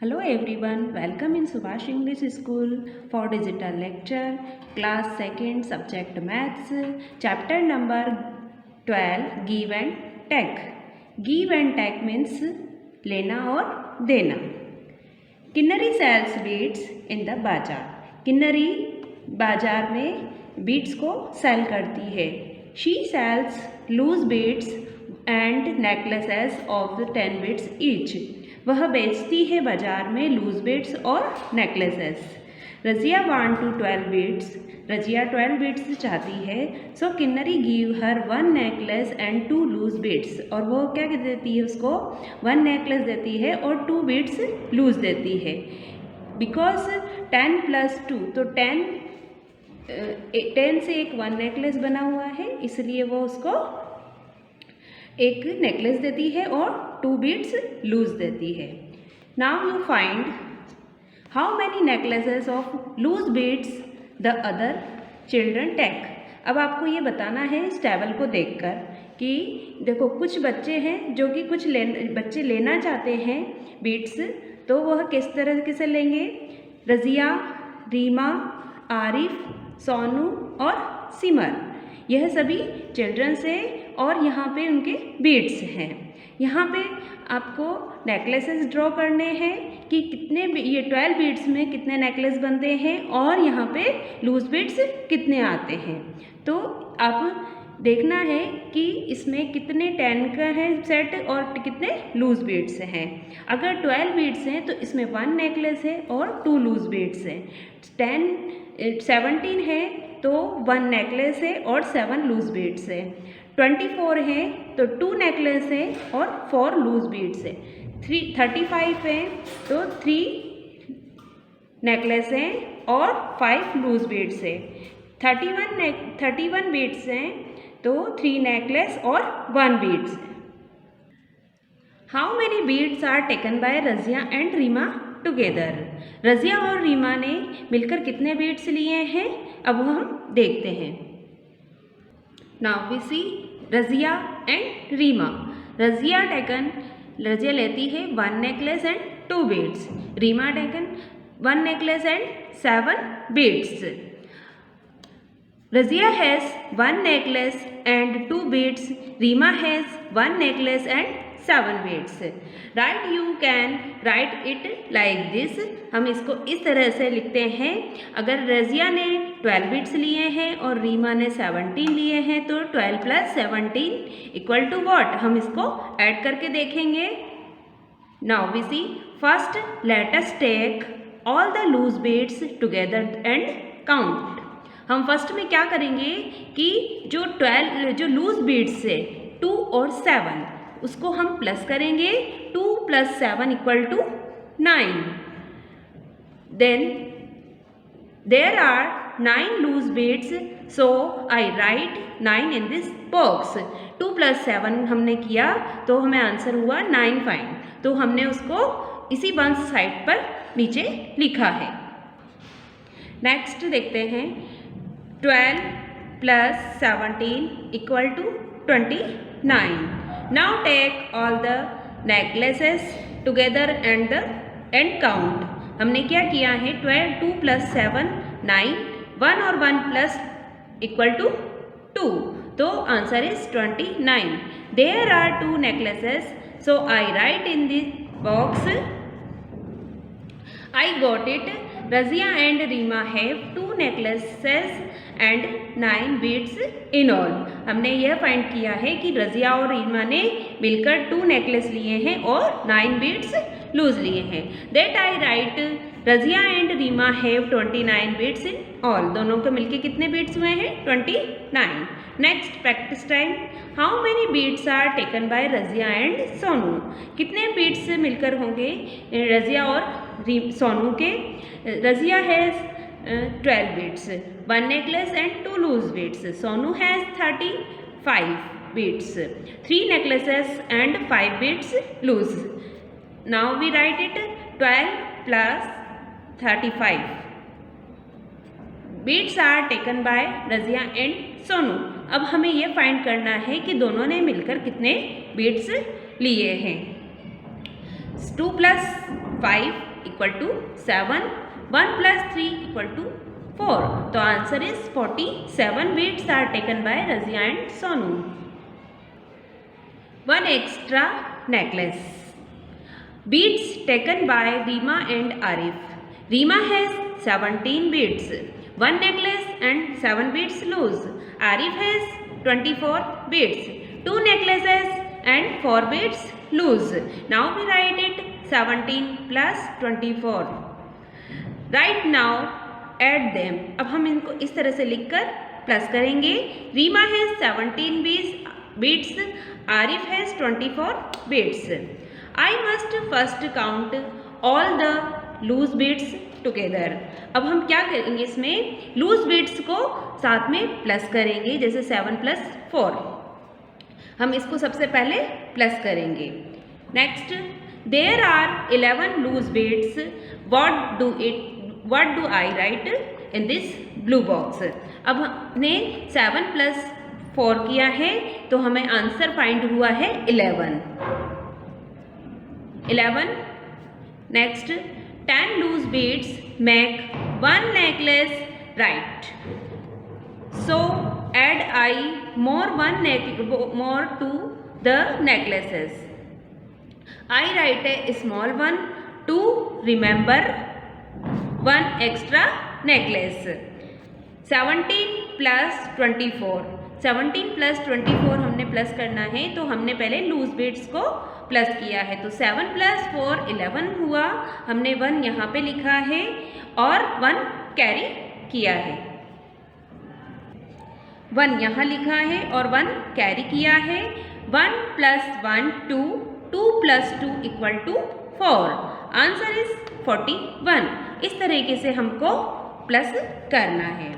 Hello everyone, welcome in Subhash English School for digital lecture, class 2nd, subject maths, chapter number 12, give and take. Give and take means लेना और देना. Kinnari sells beads in the बाजार. किन्नरी बाजार में beads को cell करती है. She sells loose beads and necklaces of 10 beads each. वह बेचती है बाजार में लूज बीड्स और necklaces. Razia want to 12 beads. Razia 12 beads चाहती है. So Kinnari give her 1 necklace and 2 loose beads. और वो क्या देती है उसको? 1 नेकलेस देती है और 2 बीड्स लूज देती है. बिकॉज 10 + 2 तो 10 से एक 1 नेकलेस बना हुआ है, इसलिए वो उसको एक नेकलेस देती है और 2 बीड्स लूज देती है. Now you find how many necklaces of loose beads the other children take. अब आपको ये बताना है इस टेबल को देखकर कि देखो कुछ बच्चे हैं जो कि बच्चे लेना चाहते हैं बीड्स, तो वह किस तरह से लेंगे? रजिया, रीमा, आरिफ, सोनू और सिमर, यह सभी चिल्ड्रंस है और यहाँ पे उनके बीड्स हैं. यहाँ पे आपको नेकलेसेस ड्रॉ करने हैं कि कितने, ये 12 बीड्स में कितने नेकलेस बनते हैं और यहाँ पे लूज बीड्स कितने आते हैं. तो आप देखना है कि इसमें कितने 10 का है सेट और कितने लूज बीड्स हैं. अगर 12 बीड्स हैं तो इसमें 1 नेकलेस है और 2 लूज बीड्स हैं. 17 है तो 1 नेकलेस है और 7 लूज बीड्स है. 24 है तो 2 नेकलेस है और 4 लूज बीड्स है. 35 है तो 3 नेकलेस है और 5 लूज बीड्स है. 31 बीड्स हैं तो 3 नेकलेस और 1 beads. How many beads are taken by Razia and Reema together. Razia और रीमा ने मिलकर कितने बीड्स लिए हैं, अब हम देखते हैं. Now we see Razia and Reema. Razia लेती है 1 necklace and 2 beads. Reema taken 1 necklace and 7 beads. Razia has 1 necklace and 2 beads. Rima has 1 necklace and 7 beads. Right, you can write it like this. हम इसको इस तरह से लिखते हैं. अगर रजिया ने 12 बीड्स लिए हैं और रीमा ने 17 लिए हैं तो 12 + 17 = what? हम इसको ऐड करके देखेंगे. Now we see. First, let us take all the loose beads together and count. हम फर्स्ट में क्या करेंगे कि जो लूज बीड्स है 2 और 7 उसको हम प्लस करेंगे. 2 + 7 = 9. Then there are 9 loose beads, so I write 9 in this box. 2 + 7 हमने किया तो हमें आंसर हुआ 9 फाइंड. तो हमने उसको इसी बंस साइड पर नीचे लिखा है. नेक्स्ट देखते हैं. 12 + 17 = 29. Now take all the necklaces together and count. हमने क्या किया है? 2 + 7 9. 1 और 1 प्लस = 2. तो answer is 29. There are 2 necklaces, so I write in this box. I got it. Razia and Rima have 2 necklaces and 9 beads in all. हमने यह find किया है कि रजिया और रीमा ने मिलकर 2 नेकलेस लिए हैं और 9 बीड्स लूज लिए हैं. That I write Razia and Reema have 29 beads in all. दोनों के मिलके कितने बीड्स हुए हैं? 29. Next practice time. How many beads are taken by Razia and Sonu. कितने बीड्स मिलकर होंगे रजिया और सोनू के? Razia has 12 beads, 1 necklace and 2 loose beads. Sonu has 35 beads, 3 necklaces and 5 beads loose. Now we write it. 12 + 35 beads are taken by Razia and Sonu. अब हमें ये find करना है कि दोनों ने मिलकर कितने बीड्स लिए हैं. 2 + 5 इक्वल टू 7, 1 + 3 = 4. तो answer is 47 beads are taken by Razia and Sonu. One extra necklace. Beads taken by Rima and Arif. Rima has 17 beads. One necklace and 7 beads loose. Arif has 24 beads. 2 necklaces and 4 beads loose. Now we write it 17 plus 24. Right now add them. अब हम इनको इस तरह से लिखकर plus करेंगे. Rima has 17 beads. Arif has 24 beads. I must first count all the loose beads together. अब हम क्या करेंगे, इसमें लूज बीट्स को साथ में प्लस करेंगे. जैसे 7 + 4 हम इसको सबसे पहले प्लस करेंगे. Next, there are 11 loose beads. What do I write in this blue box. अब हमने 7 + 4 किया है तो हमें आंसर फाइंड हुआ है 11. Next, 10 loose beads make 1 necklace, right? So add I more to the necklaces. I write a small one to remember 1 extra necklace. 17 + 24. 17 + 24 हमने plus करना है तो हमने पहले लूज बीड्स को प्लस किया है. तो 7 + 4 11 हुआ. हमने 1 यहाँ पे लिखा है और 1 कैरी किया है. 1 यहाँ लिखा है और 1 कैरी किया है. 1 + 1 2. 2 + 2 = 4. Answer is 41. इस तरीके से हमको प्लस करना है.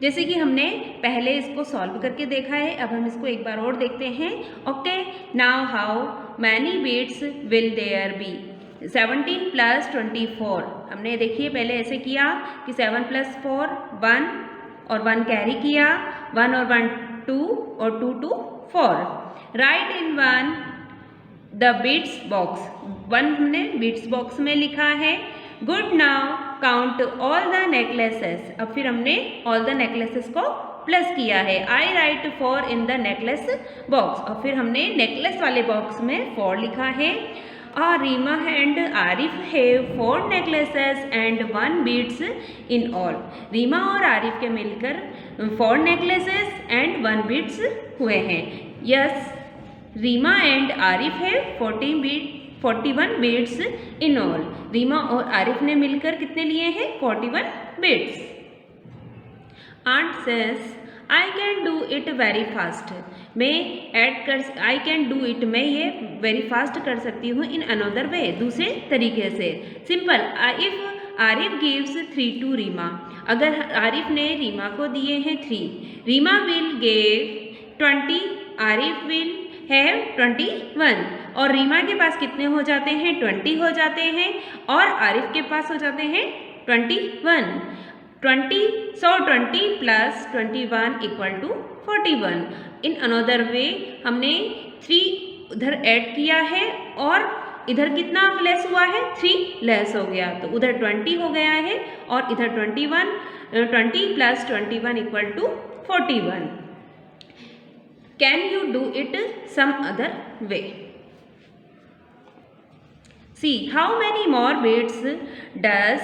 जैसे कि हमने पहले इसको सॉल्व करके देखा है, अब हम इसको एक बार और देखते हैं. Okay, now how many beads will there be. 17 + 24 हमने देखिए पहले ऐसे किया कि 7 + 4 1 और 1 कैरी किया. 1 और 1 2 और 2 2 4. Right in 1 the beads box. 1 हमने बीट्स बॉक्स में लिखा है. Good, now count all the necklaces. अब फिर हमने ऑल द नेकलेसेस को प्लस किया है. I write 4 in the necklace box. और फिर हमने नेकलेस वाले बॉक्स में 4 लिखा है. और Reema and Arif have 4 necklaces and 1 beads in all. Reema और आरिफ के मिलकर 4 नेकलेसेस एंड 1 बीड्स हुए हैं. Yes, Reema and Arif have 41 beads in all. Reema और आरिफ ने मिलकर कितने लिए हैं? 41 beads. Aunt says I can do it very fast. I can do it, मैं ये वेरी फास्ट कर सकती हूँ. इन अनदर वे, दूसरे तरीके से. Simple. If Arif gives 3 to Reema. अगर आरिफ ने रीमा को दिए हैं 3, Reema will give 20, Arif will have 21. और रीमा के पास कितने हो जाते हैं? 20 हो जाते हैं. और आरिफ के पास हो जाते हैं 21. 20 + 21 = 41. इन अनदर वे हमने 3 उधर ऐड किया है और इधर कितना लेस हुआ है? 3 लेस हो गया. तो उधर 20 हो गया है और इधर 21. 20 + 21 = 41. Can you do it some other way? See, how many more beads does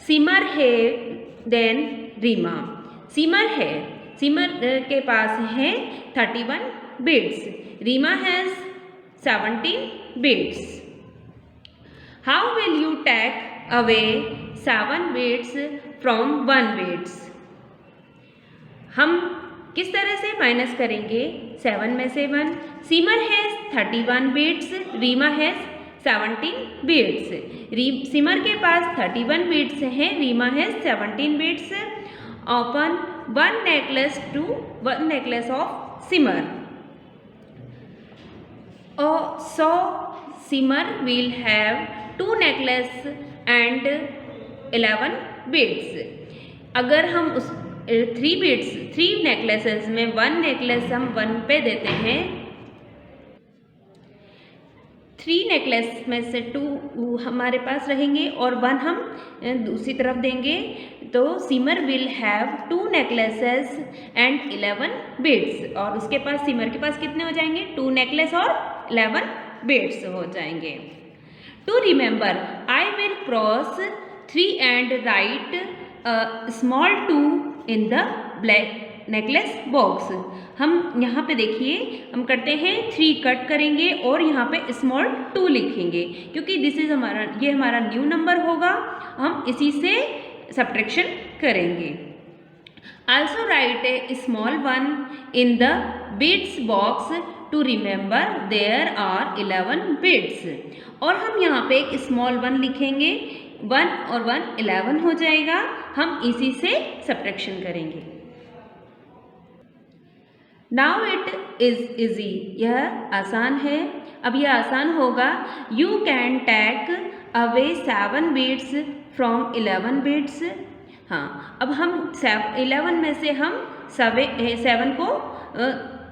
Simar have than Rima? Simar के पास है 31 beads. Rima has 17 beads. How will you take away 7 beads from 1 beads? हम किस तरह से माइनस करेंगे 7 में से 1? Simar has 31 beads, Reema has 17 beads. Simar के पास 31 बीड्स हैं, Reema has 17 beads. Open 1 necklace of Simar. So Simar will have 2 necklace and 11 beads. अगर हम उस 3 नेकलेसेस में 1 नेकलेस हम 1 पे देते हैं, 3 नेकलेस में से 2 हमारे पास रहेंगे और 1 हम दूसरी तरफ देंगे, तो Simar will have 2 necklaces and 11 beads. और उसके पास सिमर के पास कितने हो जाएंगे? 2 नेकलेस और 11 बीड्स हो जाएंगे। To remember I will cross 3 and write small 2 in the black necklace box. हम यहाँ पे देखिए हम करते हैं 3 कट करेंगे और यहाँ पे स्मॉल 2 लिखेंगे, क्योंकि दिस इज हमारा ये हमारा न्यू नंबर होगा, हम इसी से सब्ट्रैक्शन करेंगे। Also write a small 1 in the beads box to remember there are 11 beads. और हम यहाँ पे एक स्मॉल 1 लिखेंगे, 1 और 1 11 हो जाएगा, हम इसी से सब्ट्रैक्शन करेंगे। नाउ इट इज़ इजी, यह आसान है। अब यह आसान होगा। You can take away 7 beads from 11 beads. हाँ, अब हम 11 में से हम 7 को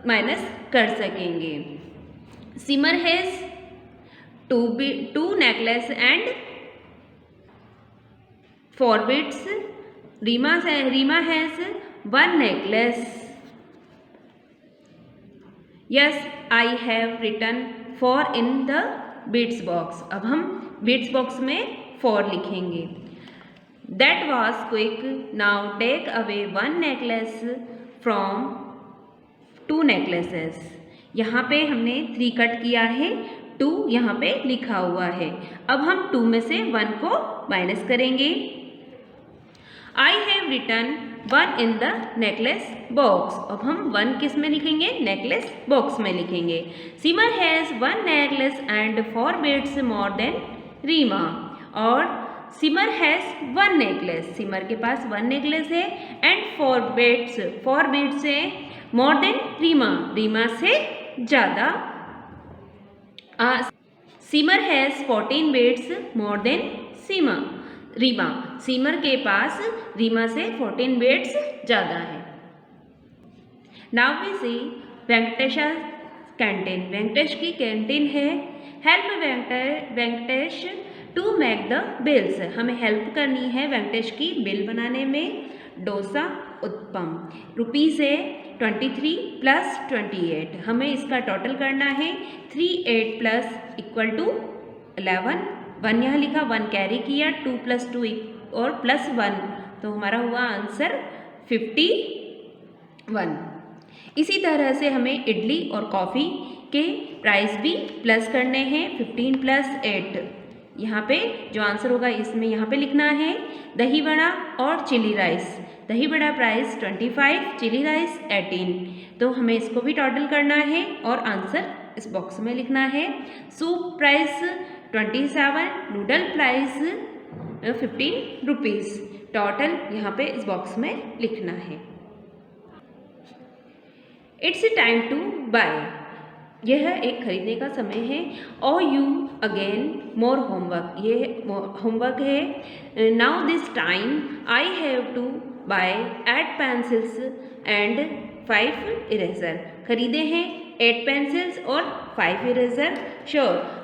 माइनस कर सकेंगे। Simar has 2 necklace and 4 beads. Reema has 1 necklace. Yes I have written 4 in the beads box. अब हम बीड्स बॉक्स में 4 लिखेंगे। That was quick, now take away 1 necklace from 2 necklaces. यहाँ पे हमने 3 कट किया है, 2 यहाँ पे लिखा हुआ है। अब हम 2 में से 1 को माइनस करेंगे। I have written 1 in the necklace box. अब हम 1 किस में लिखेंगे? नेकलेस बॉक्स में लिखेंगे। Simar has 1 necklace and 4 beads more than Reema. और सिमर हैज़ 1 नेकलेस, सिमर के पास 1 नेकलेस है एंड 4 बीड्स है मोर देन रीमा, रीमा से ज़्यादा। Simar has 14 beads more than Reema, Simar के पास रीमा से 14 बीड्स ज़्यादा है। Now we see Venkatesha canteen, Venkatesh की कैंटीन है। Help Venkatesh to make the bills, हमें हेल्प करनी है वेंकटेश की बिल बनाने में। डोसा उत्पम, रुपीज़ है 23 + 28, हमें इसका टोटल करना है। 3 8 प्लस इक्वल टू 11, 1 यहाँ लिखा, 1 कैरी किया, 2 + 2 और +1, तो हमारा हुआ आंसर 51। इसी तरह से हमें इडली और कॉफ़ी के प्राइस भी प्लस करने हैं। 15 + 8, यहाँ पे जो आंसर होगा इसमें यहाँ पे लिखना है। दही बड़ा और चिली राइस, दही बड़ा प्राइस 25, चिली राइस 18, तो हमें इसको भी टोटल करना है और आंसर इस बॉक्स में लिखना है। Soup price 27, noodle price 15 rupees, total यहाँ पे इस बॉक्स में लिखना है। इट्स टाइम टू बाय, यह एक खरीदने का समय है। और यू अगेन मोर होमवर्क, ये होमवर्क है। Now this time I have to buy 8 pencils and 5 eraser, खरीदे हैं 8 पेंसिल्स और 5 eraser. Sure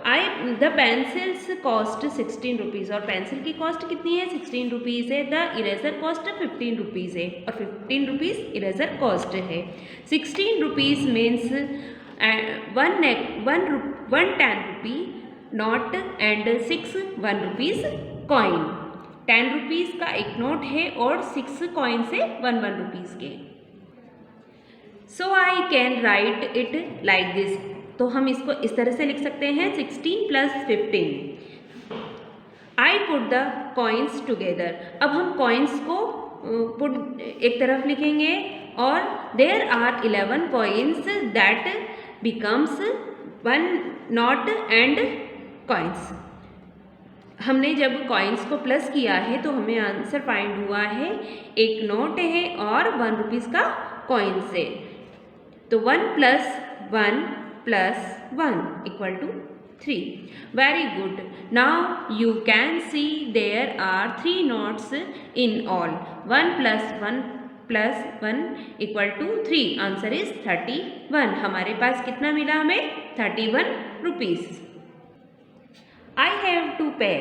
the pencils cost 16 rupees, और पेंसिल की कॉस्ट कितनी है? 16 रुपीज़ है। द इरेजर कॉस्ट 15 रुपीज़ है और 15 रुपीज़ इरेजर कॉस्ट है। 16 rupees means 1 10 rupee note and 6 1 rupees coin. 10 rupees का एक नोट है और 6 कॉइन से 1 रुपीज़ के। So I can write it like this, तो हम इसको इस तरह से लिख सकते हैं। 16 + 15। I put the coins together, अब हम कॉइन्स को पुट एक तरफ लिखेंगे और there are 11 coins that becomes 1 note and coins. हमने जब कॉइन्स को प्लस किया है तो हमें आंसर फाइंड हुआ है, एक नोट है और 1 रुपीज़ का कॉइन से, तो 1 + 1 + 1 = 3। Very good. Now you can see there are 3 notes in all. 1 + 1 + 1 = 3, answer is 31। हमारे पास कितना मिला? हमें 31 रुपीज़। आई हैव टू पे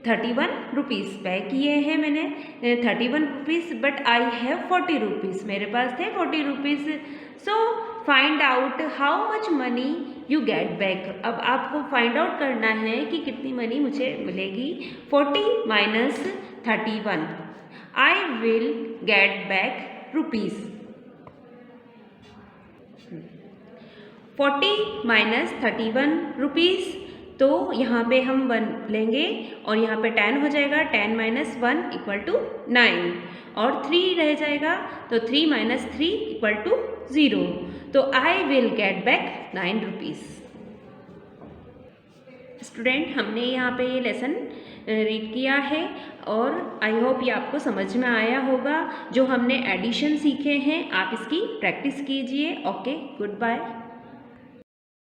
31 रुपीज़ पे किए हैं मैंने 31 rupees, but I have 40 rupees, मेरे पास थे 40 rupees. So find out how much money you get back. अब आपको फाइंड आउट करना है कि कितनी मनी मुझे मिलेगी। 40 minus 31, I will get back rupees. 40 minus 31 rupees, तो यहाँ पे हम 1 लेंगे और यहाँ पे 10 हो जाएगा। 10 माइनस 1 इक्वल टू 9 और 3 रह जाएगा, तो 3 माइनस 3 इक्वल टू 0। तो I will get back 9 rupees. Student, हमने यहाँ पे ये लेसन रीड किया है और आई होप ये आपको समझ में आया होगा। जो हमने एडिशन सीखे हैं आप इसकी प्रैक्टिस कीजिए। Okay, good bye.